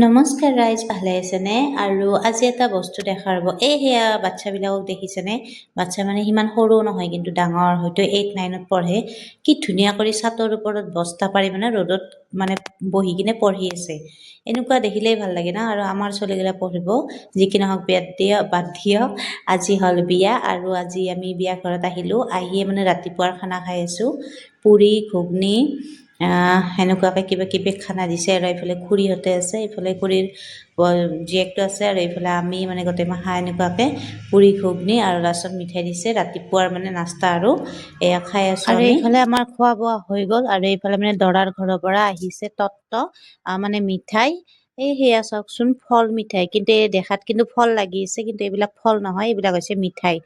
নমস্কাৰ ৰাইজ, ভালে আছেনে? আৰু আজি এটা বস্তু দেখাৰ হ'ব। সেয়া বাচ্চাবিলাকক দেখিছেনে? বাচ্চা মানে সিমান সৰু নহয়, কিন্তু ডাঙৰ, হয়তো 8-9ত পঢ়ে। কি ধুনীয়া কৰি চাটৰ ওপৰত বস্তা পাৰি মানে ৰ'দত মানে বহি কিনে পঢ়ি আছে। এনেকুৱা দেখিলেই ভাল লাগে না। আৰু আমাৰ ছোৱালীগিলা পঢ়িব, যি কি নহওক বাদ দিয়ক। আজি হ'ল বিয়া, আৰু আজি আমি বিয়া ঘৰত আহিলোঁ। আহিয়ে মানে ৰাতিপুৱাৰ খানা খাই আছোঁ, পুৰি ঘুগনি, সেনেকুৱাকৈ কিবা কিবি খানা দিছে। আৰু এইফালে খুৰীহঁতে আছে, এইফালে খুৰীৰ জীয়েকটো আছে, আৰু এইফালে আমি মানে গোটেই মাহা এনেকুৱাকৈ পুৰি ঘুগনি আৰু লাষ্টত মিঠাই দিছে। ৰাতিপুৱাৰ মানে নাস্তা আৰু এয়া খাই আছোঁ। আৰু এইফালে আমাৰ খোৱা বোৱা হৈ গ'ল। আৰু এইফালে মানে দৰাৰ ঘৰৰ পৰা আহিছে মানে মিঠাই। সেয়া চাওকচোন, ফল মিঠাই, কিন্তু এই দেখাত কিন্তু ফল লাগিছে, কিন্তু এইবিলাক ফল নহয়, এইবিলাক হৈছে মিঠাই।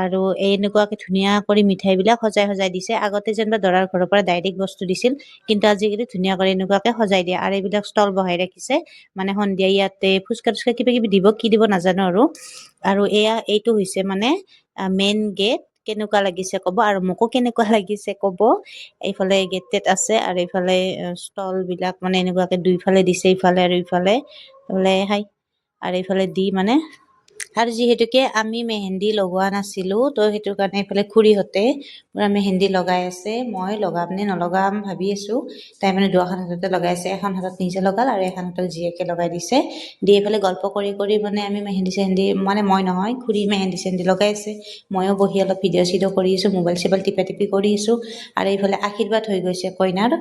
আৰু এনেকুৱাকে ধুনীয়া কৰি মিঠাইবিলাক সজাই দিছে। আগতে যেনিবা দৰাৰ ঘৰৰ পৰা ডাইৰেক্ট বস্তু দিছিল, কিন্তু আজিকালি ধুনীয়া কৰি এনেকুৱাকে সজাই দিয়ে। আৰু এইবিলাক ষ্টল বহাই ৰাখিছে, মানে সন্ধিয়া ইয়াতে ফুচকা টুচকা কিবা কিবি দিব, কি দিব নাজানো আৰু এইটো হৈছে মানে মেইন গেট। কেনেকুৱা লাগিছে ক'ব, আৰু মোকো কেনেকুৱা লাগিছে ক'ব। এইফালে গেট আছে, আৰু এইফালে ষ্টল বিলাক মানে এনেকুৱাকে দুইফালে দিছে, ইফালে আৰু ইফালে আৰু এইফালে দি মানে। আৰু যিহেতুকে আমি মেহেন্দি লগোৱা নাছিলোঁ, তো সেইটো কাৰণে এইফালে খুৰীহঁতে পুৰা মেহেন্দি লগাই আছে। মই লগাম নে নলগাম ভাবি আছোঁ। তাই মানে দুখন হাততে লগাই আছে, এখন হাতত নিজে লগাল আৰু এখন হাতত জীয়েকে লগাই দিছে। দি এইফালে গল্প কৰি কৰি মানে আমি মেহেন্দি চেহেন্দি, মানে মই নহয়, খুৰী মেহেন্দি চেহেন্দি লগাই আছে। ময়ো বহি অলপ ভিডিঅ' চিডিঅ' কৰি আছোঁ, মোবাইল চোবাইল টিপি কৰি আছোঁ। আৰু এইফালে আশীৰ্বাদ হৈ গৈছে কইনাৰ।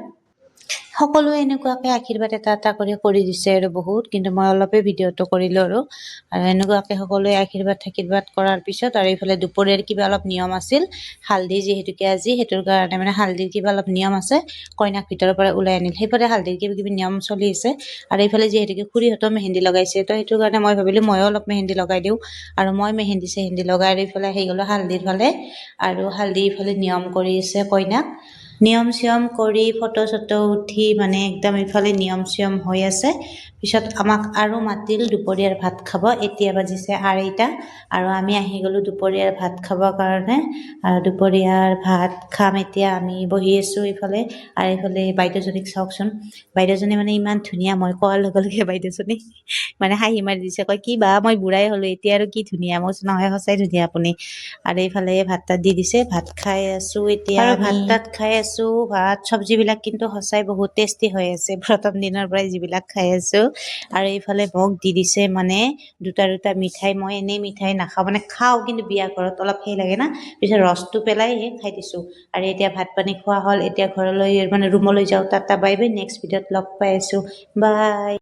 সকলোৱে এনেকুৱাকৈ আশীৰ্বাদ এটা কৰি দিছে আৰু বহুত, কিন্তু মই অলপে ভিডিঅ'টো কৰিলোঁ আৰু এনেকুৱাকৈ সকলোৱে আশীৰ্বাদ কৰাৰ পিছত, আৰু এইফালে দুপৰীয়াৰ কিবা অলপ নিয়ম আছিল, হালধি যিহেতুকে আজি, সেইটোৰ কাৰণে মানে হালধিৰ কিবা অলপ নিয়ম আছে। কইনাক ভিতৰৰ পৰা ওলাই আনিল, সেইফালে হালধিৰ কিবা কিবি নিয়ম চলি আছে। আৰু এইফালে যিহেতুকে খুৰীহঁতেও মেহেন্দি লগাইছে, তো সেইটো কাৰণে মই ভাবিলোঁ ময়ো অলপ মেহেন্দি লগাই দিওঁ। আৰু মই মেহেন্দি চেহেন্দি লগাই, আৰু এইফালে আহি গ'লোঁ হালধিৰ ফালে। আৰু হালধি ইফালে নিয়ম কৰি আছে কইনাক। নিয়ম চিয়ম কৰি ফটো চটো উঠি মানে একদম ইফালে নিয়ম চিয়ম হৈ আছে। পিছত আমাক আৰু মাতিল দুপৰীয়াৰ ভাত খাব। এতিয়া বাজিছে 2:30, আৰু আমি আহি গ'লোঁ দুপৰীয়াৰ ভাত খাবৰ কাৰণে। আৰু দুপৰীয়াৰ ভাত খাম এতিয়া। আমি বহি আছোঁ ইফালে, আৰু এইফালে বাইদেউজনীক চাওকচোন। বাইদেউজনী মানে ইমান ধুনীয়া, মই কোৱাৰ লগে লগে বাইদেউজনী মানে হাঁহি মাৰি দিছে, কয় কি বা মই বুঢ়াই হ'লোঁ, এতিয়া আৰু কি ধুনীয়া। মই নহয়, সঁচাই ধুনীয়া আপুনি। আৰু এইফালে ভাত তাত দি দিছে, ভাত খাই আছোঁ এতিয়া। আৰু ভাত তাত খাই আছোঁ, ভাত চব্জিবিলাক কিন্তু সঁচাই বহুত টেষ্টি হৈ আছে, প্ৰথম দিনৰ পৰাই যিবিলাক খাই আছোঁ। আৰু এইফালে মোক দি দিছে মানে দুটা মিঠাই। মই এনেই মিঠাই নাখাওঁ, মানে খাওঁ, কিন্তু বিয়া ঘৰত অলপ সেই লাগে না, পিছত ৰসটো পেলাই খাই দিছোঁ। আৰু এতিয়া ভাত পানী খোৱা হ'ল, এতিয়া ঘৰলৈ মানে ৰুমলৈ যাওঁ। টাটা বাই বাই, নেক্সট ভিডিঅ'ত লগ পাই আছোঁ, বাই।